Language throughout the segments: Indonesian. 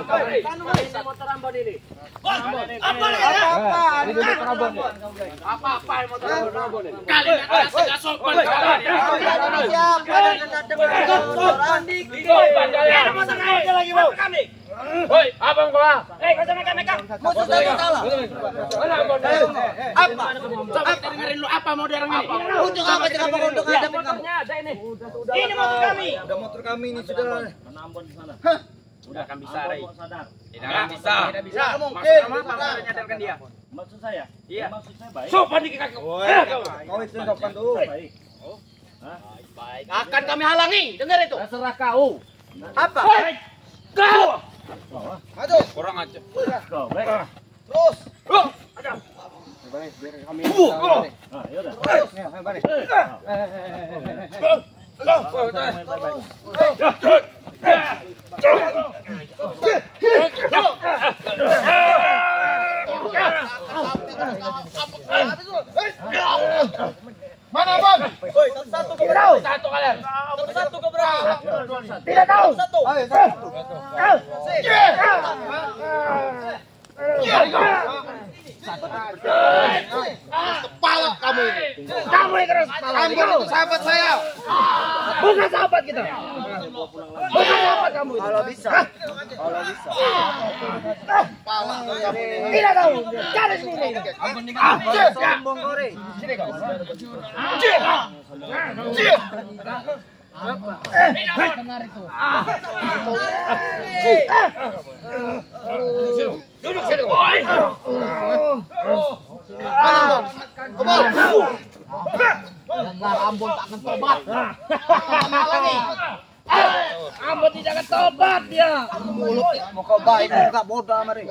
motor Ambon ini. Apa motor Ambon ini? Kali enggak sopan. Siapa lagi mau? Woi, abang gua. Kau meka-meka. Musuh saya salah. Apa? Coba kita dengerin lu apa mau darang ini? Untuk apa sih kamu untuk hadapin kamu? Ada ini. Ini motor kami. Udah motor kami ini sudah. Ambon di sana. Udah kan bisa, Rey. Sadar. Tidak kan bisa. Tidak bisa. Mungkin. Maksud kamu apa? Menyadarkan dia. Maksud saya? Iya. Maksud saya baik. Sopan dikit kaki. Kau itu sopan tuh. Baik. Baik. Akan kami halangi. Dengar itu. Terserah kau. Apa? Kau. Aduh. Kurang aja. Kau, baik. Terus. Nah, yaudah. Mana bang? Satu ke berapa? Satu kalian. Satu ke berapa? Tidak tahu. Satu. Ayo, satu. Kepala kamu ini. Kamu yang keras kepala. Ambon itu sahabat saya. Bukan sahabat kita. Bukan sahabat kamu. Kalau bisa. Kepala kamu ini. Tidak tahu. Cari sini. Sombong kore. Sini kau. Duduk sini. Ambon tak akan tobat. Ambon tidak akan tobat dia. Mulut mau kau baik enggak bodoh mari.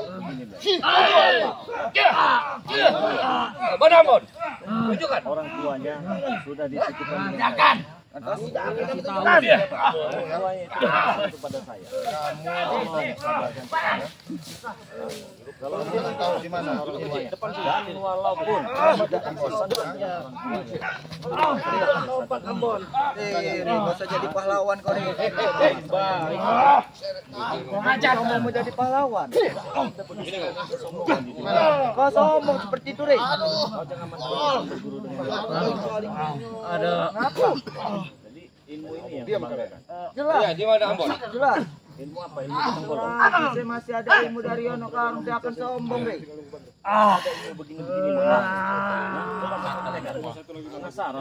Mana Ambon? Tunjukkan. Orang tuanya sudah dititipkan. Jangan. Tuanya itu kepada saya. Kalau kita tahu di mana orang tuanya. Depan dan walaupun Tobat Ambon. Enggak usah jadi pahlawan kau ini. Ajar Mau jadi pahlawan. Kau sombong seperti itu, Rey. ada Ngapa? jadi ilmu ini yang membanggakan. Jelas. Iya, di mana Ambon? Jelas. Ilmu apa? Ilmu ketengkorak. Saya masih ada ilmu dari Yono Kang, saya akan sombong, Rey. Ilmu begini-begini penasaran.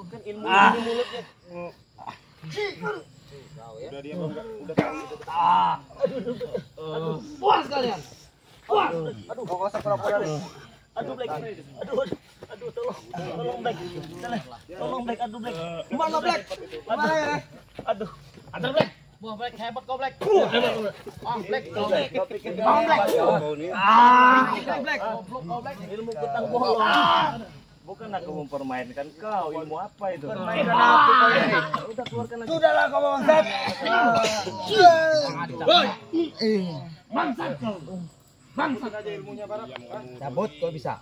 Kan ilmu ini mulutnya. Udah dia udah Puas kalian. Puas. Aduh, kau usah pura-pura, Rey. Aduh Black. Aduh tolong Black. Tolong Black, aduh Black. Gimana, Black? Gimana ya, Rey? Aduh. Antar Black. Wah, Black hebat kau Black. Black. Kau pikir Black. Black. Black. Ilmu kutang bohong. Bukan aku mempermainkan kau. Ilmu apa itu? Permainan aku kau ini. Udah keluarkan aja. Sudahlah kau bangsat. Bangsat kau. Bangsat. aja ilmunya Barat. Cabut kau bisa.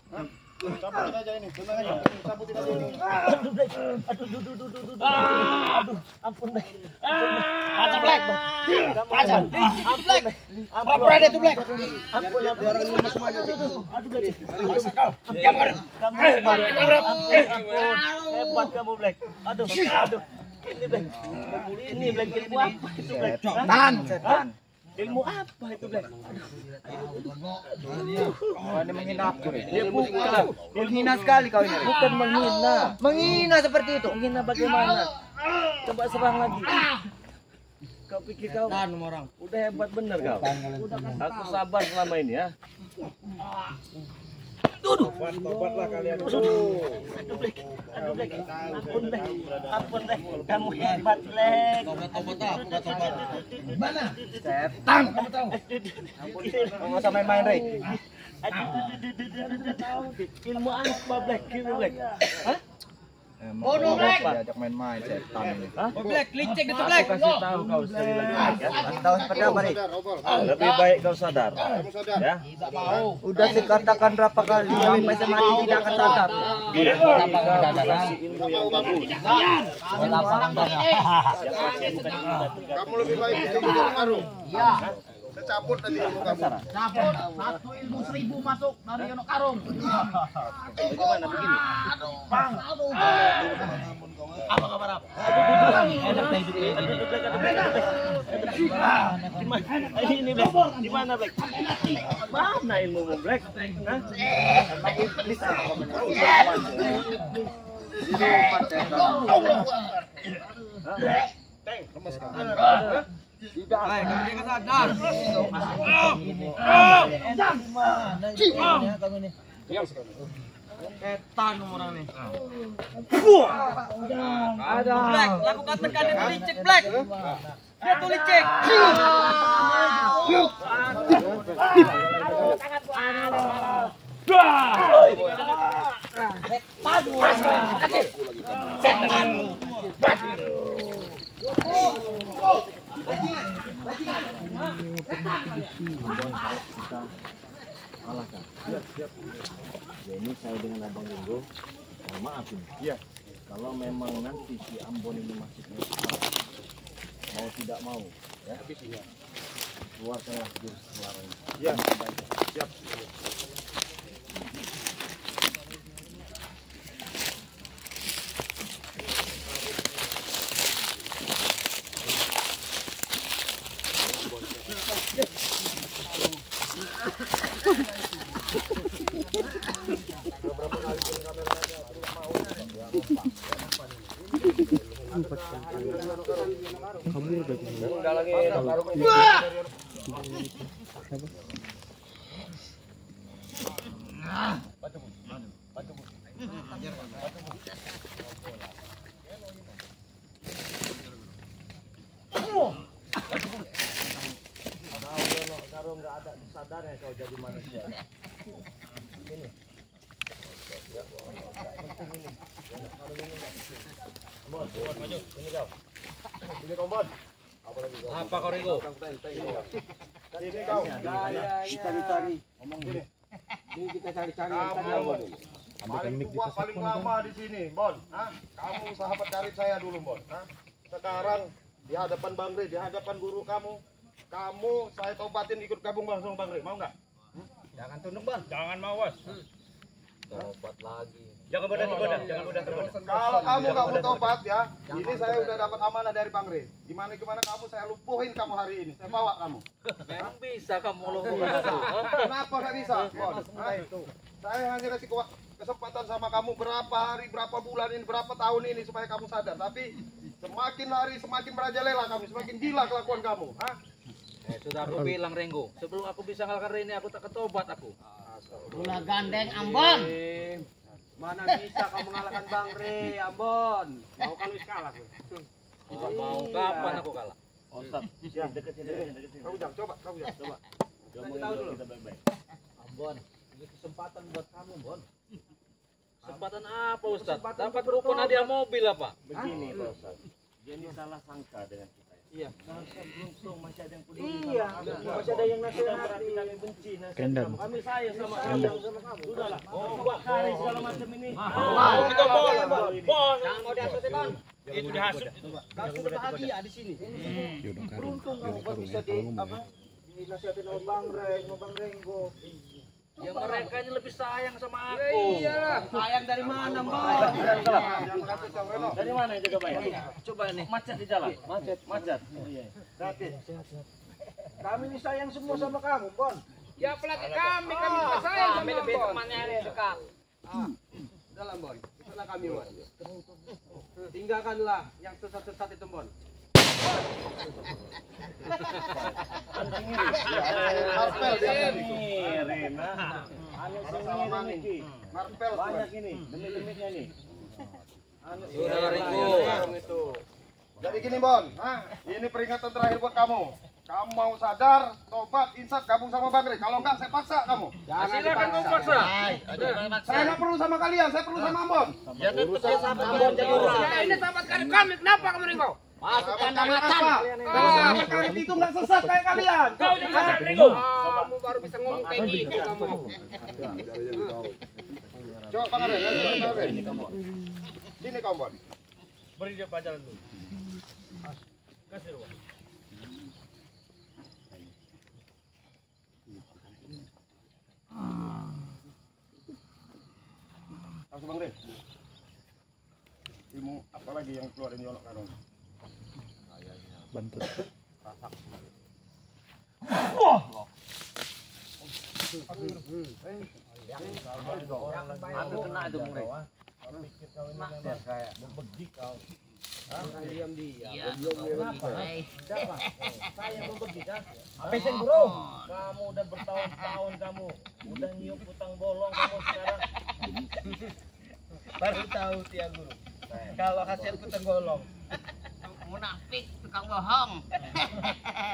Cabutin aja ini, tenang aja. Cabutin aja ini. Aduh Black. Aduh. Ampun Black. Ajar Black. Ajar. Ampun Black. Apa ada itu Black? Ampun ya. Biar ini semua aja. Aduh Black. Jangan. Kamu hebat. Ampun. Hebat kamu Black. Aduh. Ini Black. Ini Black ilmu apa itu Black? Setan. Ilmu apa itu Black? Kau ini menghina aku, Rey. Dia bukan. Menghina sekali kau ini, Rey. Bukan menghina. Menghina seperti itu. Menghina bagaimana? Coba serang lagi. Kau pikir kau udah hebat bener kau. Aku sabar selama ini ya. Tobatlah kalian. Aduh Black. Ampun Black. Ampun Black. Kamu hebat Black. Mana? Setan. Kau nggak usah main-main, Rey. Ilmu apa Black? Ilmu Black. Hah? Bodoh, Black. Diajak main-main setan ini. Black, licik itu Aku Black. kasih tahu kau sekali lagi Black, ya. Tahu seperti apa nih? Lebih baik kau sadar. Kamu sadar? Ya. Udah dikatakan berapa kali sampai semati tidak akan sadar. Kasih ilmu yang bagus. Kamu lebih baik kamu jadi karung. Iya. Saya cabut tadi ilmu kamu. Cabut, 1 ilmu 1000 masuk dari ono karung. Bagaimana begini? Bang. Apa kabar? Enak dah hidup ini. Ini Black. Di mana Black? Mana ilmumu Black? Hah? Lemes kan? Tidak. Kamu jangan sadar. Setan orang nih. Ada. Black, lakukan tekan itu licik Black. Dia tuh licik. Ini saya dengan Abang Ringo, mohon maaf ini. Iya. Kalau memang nanti si Ambon ini masih mau tidak mau, ya keluarkanlah jurus keluaran. Iya. Siap. Enggak lagi kalau nggak ada sadarnya kau jadi manusia. Ini. Bon, maju. Ini kau. Ini kau, Bon. Apa kau Ringo? Ini kau. Kita dicari. Ngomong gini. Ini kita cari-cari. Paling tua, paling lama di sini, Bon. Hah? Kamu sahabat karib saya dulu, Bon. Hah? Sekarang di hadapan Bang Re, di hadapan guru kamu, saya tobatin ikut gabung langsung Bang Re. Mau nggak? Jangan tunduk Bang. Jangan mau, Bos. Tobat lagi. Jangan mudah tergoda, jangan mudah tergoda. Kalau kamu nggak mau tobat ya, ini saya udah dapat amanah dari Bang Re. Gimana kamu saya lumpuhin kamu hari ini. Saya bawa kamu. Memang bisa kamu lumpuh. Kenapa nggak bisa, Bon? Hah? Saya hanya kasih kesempatan sama kamu berapa hari, berapa bulan ini, berapa tahun ini supaya kamu sadar. Tapi semakin hari semakin merajalela kamu, semakin gila kelakuan kamu. Hah? Sudah aku bilang Ringo, sebelum aku bisa ngalahkan Rene aku tak ketobat aku. Ulah gandeng Ambon. Mana bisa kamu mengalahkan Bang Re, Ambon? Mau kan wis kalah gue. Mau kapan aku kalah? Ustaz, ya deketin. Kamu jangan coba. Tahu dulu kita baik-baik. Ambon, ini kesempatan buat kamu, Bon. Kesempatan apa, Ustaz? Dapat rukun hadiah mobil apa? Begini, Pak Ustaz. Dia ini salah sangka dengan kita. Iya. Nasihat beruntung masih ada yang peduli. Iya, Masih ada yang nasihati. Kami benci nasihat kamu. Kami sayang sama kamu. Sudahlah. Oh, buat kali segala macam ini. Kita Bon. Jangan mau dihasut, Bang. Itu dihasut. Kamu sudah bahagia di sini. Beruntung kamu bisa dinasihatin oleh Bang Re, sama Bang Ringo. Ya mereka ini lebih sayang sama aku. Iyalah, sayang dari mana, Bang? Dari mana yang jaga baik? Coba nih. Macet di jalan. Macet. Iya. Kami ini sayang semua sama kamu, Bon. Ya apalagi kami juga sayang sama lebih Ambon. temannya yang dekat. Dalam Bon, itulah kami Bon. Tinggalkanlah yang sesat-sesat itu Bon. Marpel dia. Ini Rena. Marpel. Banyak ini. Demi-deminya nih. Sudah Ringo. Jadi gini, Bon. Hah? Ini peringatan terakhir buat kamu. Kamu mau sadar, tobat, insaf, gabung sama Bang Rey. Kalau enggak, saya paksa kamu. Silakan kamu paksa. Saya nggak perlu sama kalian, saya perlu sama Ambon. Ya tetap dia sahabat Ambon jadi orang. Ya ini sahabat karib kami, kenapa kamu ringkau? Masuk kandang Kalian macan. apa? Kalau sahabat kalian itu nggak sesat kayak kalian. Kau jangan sesat ringkau. Kamu baru bisa ngomong kayak gitu kamu. Coba Bang Rey, Bang Rey. Sini kamu, Bon. Beri dia pelajaran dulu. Kasih ruang. Langsung Bang Rey. Ilmu apa lagi yang keluar dari nyolok karung? Bantut. Aku kena itu Bang Rey. Diam dia. Pesen bro. Kamu udah bertahun-tahun kamu udah nyium utang bolong kamu sekarang. Baru tahu dia guru. Kalau hasil utang golong. Munafik, tukang bohong.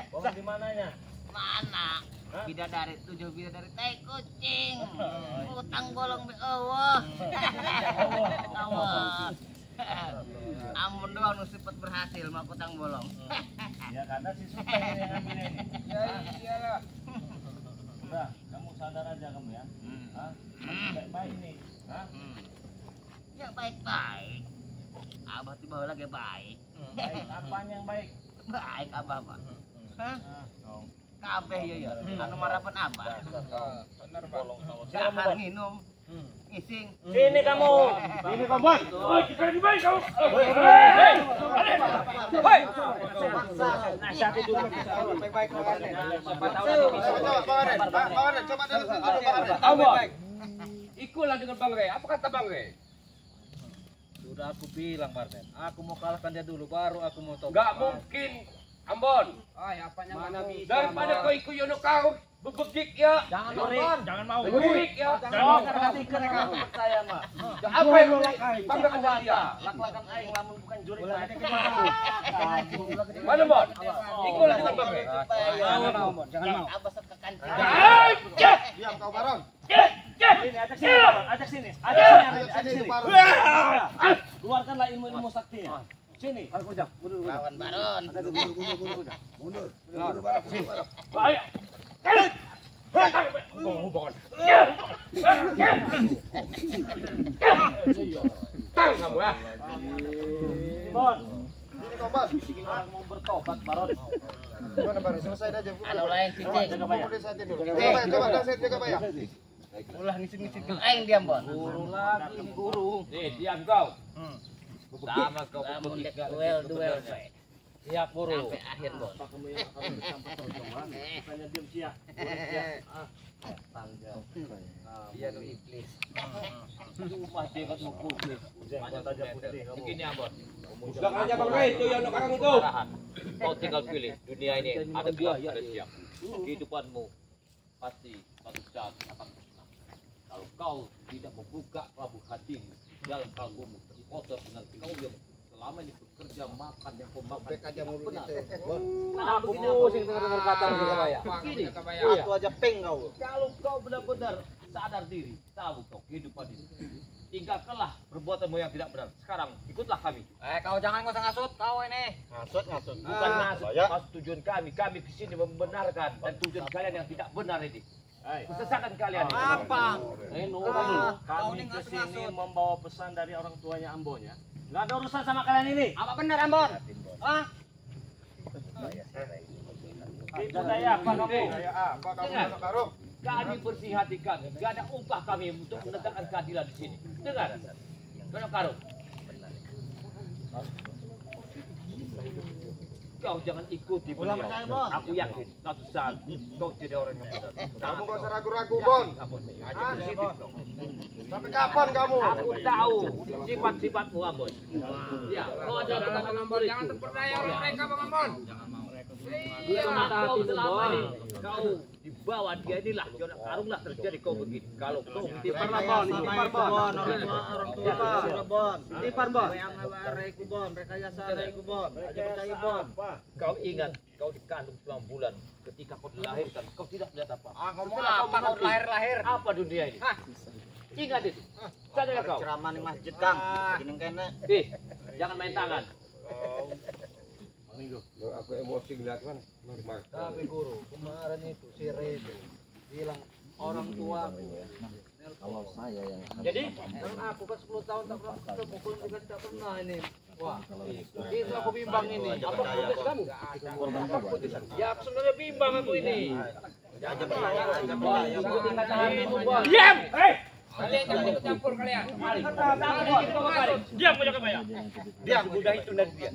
Bohong di mananya? Mana? Bidadari 7 bidadari tai kucing. Utang bolong be Allah. Allah. Amun doang nu sifat berhasil mah utang bolong. Ya karena si Sultan ini yang ngambil ini. Ya iyalah. Udah, kamu sadar aja kamu ya. Hah? Baik-baik nih. Hah? Ya baik-baik. Abah tiba lagi baik. Baik, apanya yang baik? Baik abah mah. Hah? Kabeh ya ya. Anu marapan abah. Benar, Pak. Dahar nginum. Ngising. Sini kamu. Ini kamu, Bon. Nasihati dulu. Baik-baik lawannya. Siapa tahu Coba Bang Rey, Bang Rey, coba dulu Bang Rey. tahu baik. Ikutlah dengan Bang Rey. Apa kata Bang Rey? Sudah aku bilang Martin, aku mau kalahkan dia dulu baru aku mau tobat. Enggak mungkin, Ambon. Ay, apanya Mana kamu? bisa? Daripada kau ikut Yono kau bebegik ya. Jangan Martin, jangan mau. Bebegik ya. Jangan perhatikan kamu percaya mah. Apa yang kau banggakan dia? Laklakan aing lamun bukan juri. Mana Bon? Ikutlah dengan Bang Rey. Jangan mau. Abah setekan. Diam kau Baron. Sini, ajak sini, ajak sini, ajak sini. Baron. Keluarkanlah ilmu-ilmu saktinya. Sini. Lawan Baron. Tahu kamu ya? Bon, Sini kau, Bon. orang mau bertobat, Baron. Gimana Baron? Selesai aja. Anu lain cicing. Kemudian saya tidur. Coba saya jaga bayar. Ulah ngising-ngising aing diam, Bon. Guru lagi ini guru. Nih, diam kau. Sama kau Lamun bebegik. dek duel bae. Siap guru. Sampai akhir, Bon. Kamu yang akan bercampur perjuangan, bukannya diam siap. Tanggal. Dia nu iblis. Cuma dia kan mukul. Banyak saja putih kamu. Begini Ambon. Sudah aja Bang Rey, itu Yono kakang itu. Kau tinggal pilih, dunia ini ada gelap, ada siang. Kehidupanmu pasti satu saat akan musnah. Kalau kau tidak membuka labuh hatimu dalam kalbumu terkotor dengan kau yang selama ini bekerja makan yang kau makan tidak benar. Aku pusing dengar kata saya. Begini, Aku aja peng kau. kalau kau benar-benar sadar diri, tahu kau kehidupan ini, tinggalkanlah perbuatanmu yang tidak benar. Sekarang ikutlah kami. Kau jangan ngosong ngasut, kau ini. Ngasut. Bukan maksud tujuan kami di sini membenarkan dan tujuan kalian yang tidak benar ini. Kesesatan kalian. Apa? Kami kesini membawa pesan dari orang tuanya Ambon ya. Nggak ada urusan sama kalian ini. Apa benar, Ambon? Hah? Itu daya apa kamu? Saya apa kamu masuk karung? Kami bersih hati kami. Gak ada upah kami untuk menegakkan keadilan di sini. Dengar. Kau karung. Kau jangan ikuti beliau. Aku yakin suatu saat kau jadi orang yang benar. Kamu gak usah ragu-ragu, Bon. Sampai kapan kamu? Aku tahu sifat-sifatmu Ambon. Ya, kau ada Ambon, jangan terperdaya oleh mereka Bang Ambon. Kau selama ini kau di bawah dia inilah Jonak Karunglah terjadi kau begini. Kalau kau Tipar lah Bon, tipar Bon. Orang tua Bon. Tipar Bon. Yang ngawareku Bon, rekayasa reku Bon. Aja percaya Bon. kau ingat kau dikandung 9 bulan ketika kau dilahirkan kau tidak melihat apa. Ngomong apa kau lahir-lahir? Apa dunia ini? Ingat itu. Sadar kau. Ceramah di masjid Kang. Gini kene. Jangan main tangan. Aku emosi ngeliat kan. Tapi guru, kemarin itu si Redo bilang orang tua kalau saya yang Jadi kan aku kan 10 tahun tak pernah ketemu pun juga tidak pernah ini. Wah, itu aku bimbang ini. apa protes kamu? Ya aku sebenarnya bimbang aku ini. Diam! Campur kalian. Diam aja kamu ya. Diam, mudah itu dari dia.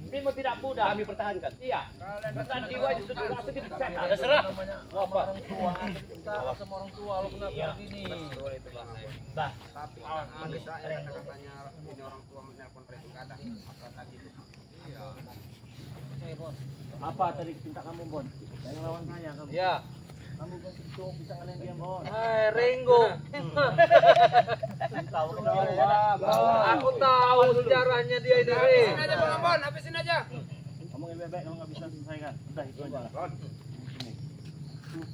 Bimo tidak mudah kami pertahankan. Iya. Pertahan jiwa itu sudah masuk ke setan. Terserah. Apa? Sama orang tua lo kenapa begini? Bah, Tapi katanya ini orang tua menelpon Redo kata apa tadi itu. Apa tadi cinta kamu, Bon? Yang lawan saya kamu. Ya. Kamu itu bisa ngalahin dia, Bon. Hai Ringo. Aku tahu sejarahnya dia ini. Habisin aja Bang Bon, habisin aja. Ngomongin bebek kamu nggak bisa selesaikan. Udah itu aja.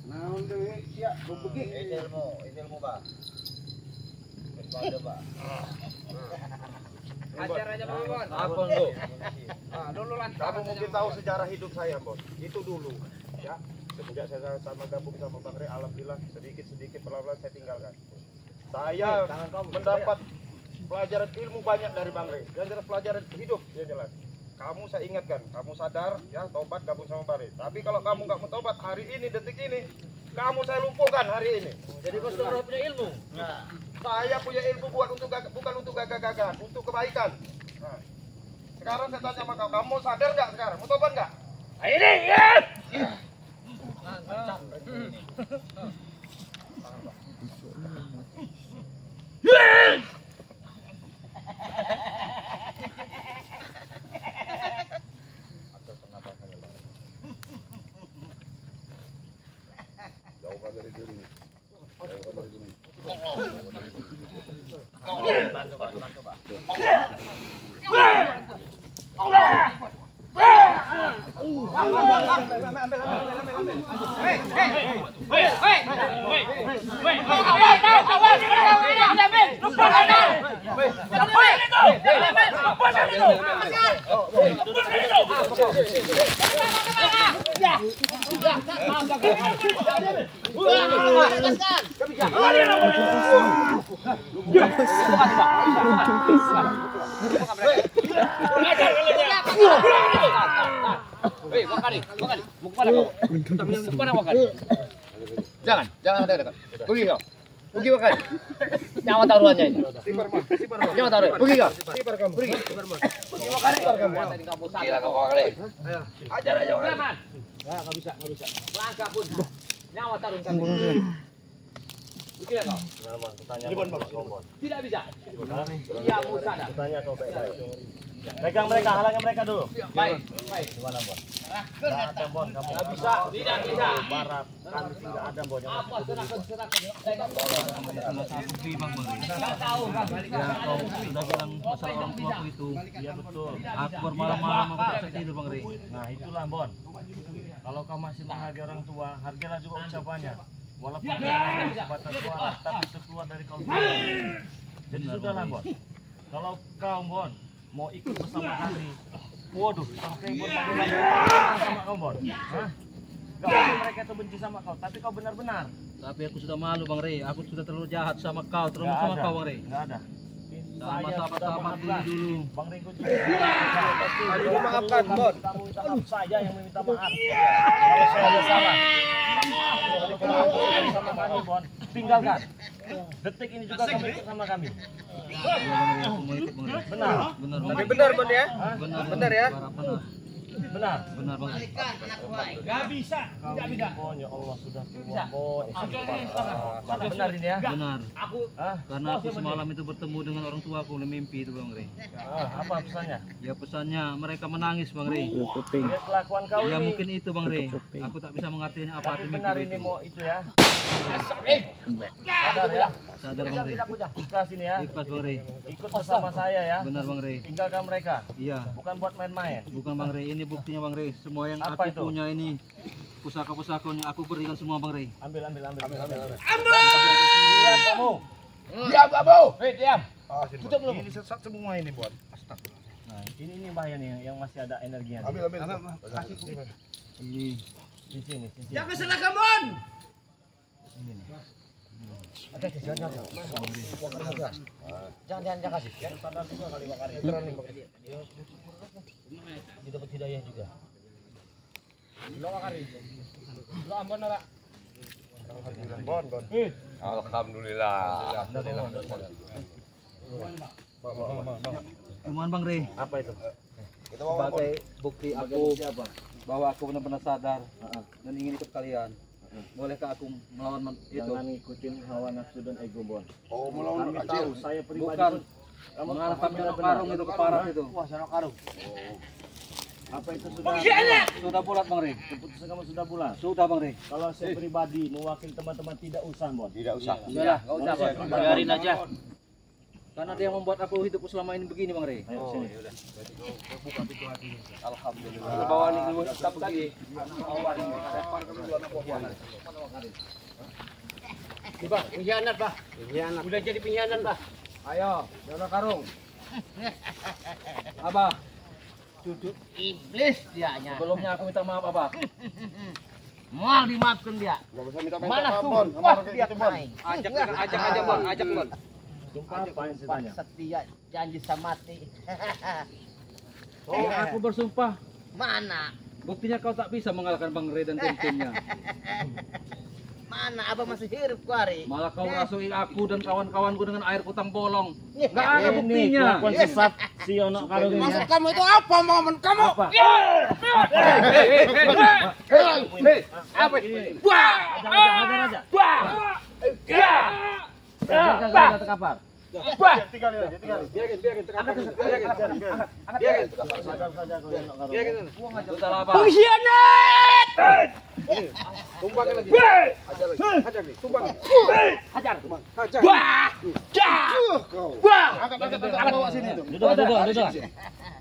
Naon deui sia bubegi. Ilmu, Pak. Kepada, Pak. Ajar aja Bang Bon. Apa lu? Dulu lancar. Kamu mungkin tahu sejarah hidup saya, Bos. Itu dulu, ya. Semenjak saya sama gabung sama Bang Rey, alhamdulillah sedikit-sedikit pelan-pelan saya tinggalkan. Saya mendapat pelajaran ilmu banyak dari Bang Rey. Dan jelas pelajaran hidup, ya jelas. Kamu saya ingatkan, kamu sadar, ya tobat gabung sama Bang Rey. Tapi kalau kamu nggak mau tobat hari ini, detik ini, kamu saya lumpuhkan hari ini. jadi kau sudah punya ilmu. Saya punya ilmu bukan untuk gagah-gagah, untuk kebaikan. Nah, sekarang saya tanya sama kamu mau sadar nggak sekarang? Mau tobat nggak? Ini ya. Jauhkan dari diri. Jauhkan dari diri. Jangan dekat. Pergi kau. Pergi makan. Nyawa taruhannya ini. Nyawa taruh. Pergi kau. Pergi. Pergi makan. Gila kau kali. Ajar aja orang. Nggak bisa. Langkah pun. Nyawa taruhan kamu. Pergi kau. Tidak bisa. Iya, mau sadar. Pegang mereka, halangi mereka dulu. Baik. Gimana, Bon? Nggak Ada, Bon. Kamu Nggak bisa. Tidak bisa. barat. Kan tidak ada, Bon. Apa serahkan. Saya nggak tahu. Ya, kau sudah bilang masalah orang tua aku itu. Iya, betul. Aku bermalam-malam aku tak bisa tidur, Bang Ri. Nah, itulah, Bon. Kalau kau masih menghargai orang tua, hargailah juga ucapannya. Walaupun hanya sebatas suara, tapi itu keluar dari kau sendiri. Jadi sudahlah, Bon. Kalau kau, Bon, mau ikut bersama kami, waduh, sampai berbagai sama kau, Bon. Hah? Gak mungkin mereka itu benci sama kau, tapi kau benar-benar. Tapi aku sudah malu Bang Rey, aku sudah terlalu jahat sama kau, terlalu sama kau Bang Rey. Gak ada. Sama sahabat-sahabat dulu. Bang Ringo juga. Ayo maafkan, Bon. Kamu saja yang meminta maaf. Kalau saya salah. Kalau sama kami, Bon, tinggalkan. Detik ini juga kamu ikut sama kami. Aku mau ikut Bang Rey. Benar. Benar. Tapi benar Bon ya? Benar. Benar ya? Benar. Benar. Benar Bang. Balikan anak buah. Gak bisa. Tidak bisa. Bon, ya Allah sudah Bisa. Bon. Benar ini ya? Benar. Aku Karena aku semalam itu bertemu dengan orang tuaku dalam mimpi itu Bang Rey. Apa pesannya? Ya pesannya mereka menangis Bang Rey. Lihat kelakuan kau ya, mungkin itu Bang Rey. Aku tak bisa mengartinya apa arti benar ini mau itu ya. Sadar ya. Sadar Bang Rey. Ikhlas ini ya. Ikhlas Bang Rey. Ikut bersama saya ya. Benar Bang Rey. Tinggalkan mereka. Iya. Bukan buat main-main. Bukan Bang Rey. Ini buktinya Bang Rey. Semua yang apa aku itu? Punya ini pusaka-pusaka yang aku berikan semua Bang Rey. Ambil. Diam kamu. Diam kamu. Hei, diam. Tutup dulu. Ini sesat semua ini, Bon. Nah, ini bahaya nih yang masih ada energinya. Ambil. Ini di sini. jangan salah kamu. Jangan kasih. Sadar juga kali bakar. Dia dapat hidayah juga. Bon. Alhamdulillah. Cuman Bang Rey, apa itu? Sebagai bukti aku bahwa aku benar-benar sadar dan ingin ikut kalian. Bolehkah aku melawan itu? Jangan ngikutin hawa nafsu dan ego Bon. Oh, melawan Tahu, saya pribadi bukan mengarahkan Sanok Karung itu ke Paras itu. Wah, Sanok Karung. Apa itu sudah bulat Bang Rey? Keputusan kamu sudah bulat? Sudah Bang Rey. Kalau saya pribadi mewakili teman-teman tidak usah Bon. Tidak usah. Sudahlah, enggak usah. Biarin aja. Karena dia yang membuat aku hidup selama ini begini Bang Rey. Ayo sini. Alhamdulillah. Kita bawa nih dulu tetap tadi. Bah, pengkhianat bah. Udah jadi pengkhianat bah. Ayo, Sanok Karung. Abah, Duduk iblis dianya. sebelumnya aku minta maaf Abah. Mau dimaafkan dia. Enggak usah minta Mana maaf, tuh? Bon. Wah, Sama dia gitu, Bon. main. Ajak aja Bon, ajak Bon. Setia janji sama mati. Oh, aku bersumpah. Mana? Buktinya kau tak bisa mengalahkan Bang Rey dan tim-timnya. Mana abang masih hidup kuari? Malah kau rasuki aku dan kawan-kawanku dengan air kutang bolong. Enggak ada buktinya. Kelakuan sesat si Sanok Karung ini. Maksud kamu itu apa momen kamu? Apa ini? Jangan terkapar. Tinggalin aja. Biarin. Sudah apa? Tumbangin lagi. Hajar nih, tumbang. Hajar. Angkat bawa sini tuh. Duduk.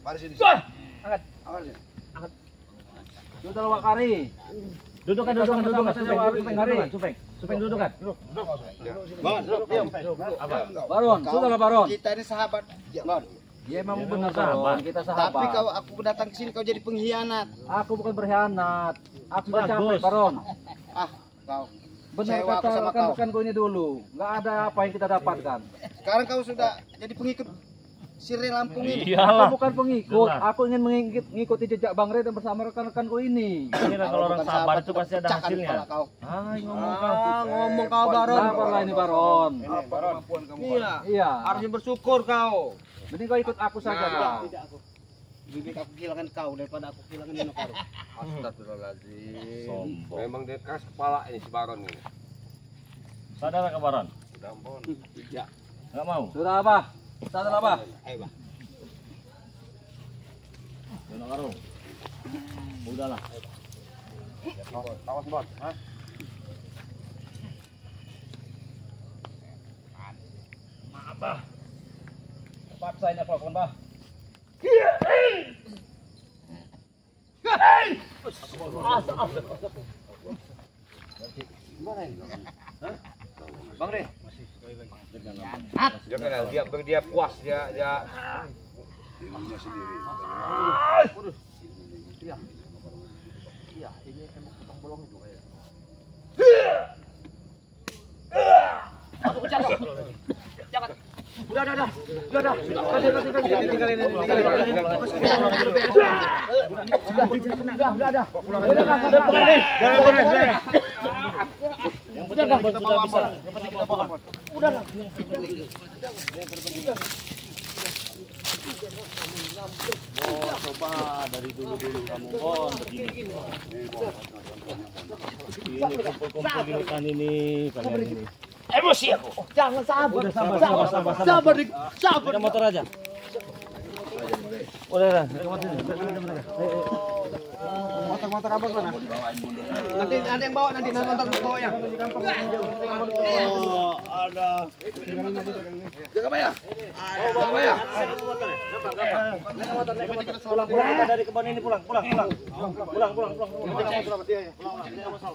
Mari sini. Angkat. Angkat. Sudah lawak kari. Dudukan. Supeng dudukan. Bon, diam. Baron, sudahlah Baron. Kita ini sahabat. Bon. Ya memang benar Baron, kita sahabat. Tapi kalau aku datang ke sini kau jadi pengkhianat. Aku bukan berkhianat. Aku sudah capek Baron. Kau. Benar Sewa aku kata sama kau. rekan-rekanku ini dulu. Nggak ada apa yang kita dapatkan. Sekarang kau sudah jadi pengikut Sire Lampung ini. Aku bukan pengikut. Aku ingin mengikuti jejak Bang Rey dan bersama rekan-rekanku ini. Kalau orang sabar itu pasti ada pecahkan hasilnya. kepala kau. Ngomong kau Baron. Sabarlah ini Baron. Iya. Harusnya bersyukur kau. Mending kau ikut aku saja Bang. Lebih baik aku kehilangan kau daripada aku kehilangan Sanok Karung. Astagfirullahaladzim. Memang dia keras kepala ini si Baron ini. Sadar ke Baron? Udah, Bon. Ya. Enggak mau. Sudah apa? Sadar apa? Ayo, Bah. Sanok Karung. Udahlah. Awas, Bon. Hah? Paksa ini apa kawan Bah? Bang Rey. Dia puas dia. Dirinya sendiri. Iya, ini kan potong bolong itu kayak. Jangan. Udah. Oh, coba dari dulu kamu Bon begini. Ini kumpul-kumpul di hutan ini kalian ini. Emosi aku. Jangan sabar. Sabar. Sabar. Motor aja. Udah. Motor abang mana? Nanti ada yang bawa nanti motor bawa ya. Oh, ada. Jaga ya. Jaga ya. Pulang dari kebun ini pulang.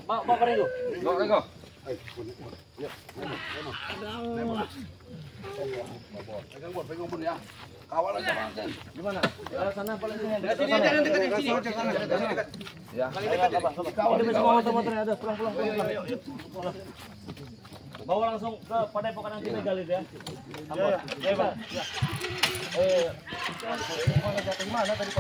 Bawa Renggo. Pegang pun ya. Kawal aja Bang. Gimana? Sana paling sini. Sini aja nanti ke sini. Ya. Ini semua motor-motornya ada. Pulang. Bawa langsung ke Padepokan nanti legal itu ya. Iya, Pak. Mana tadi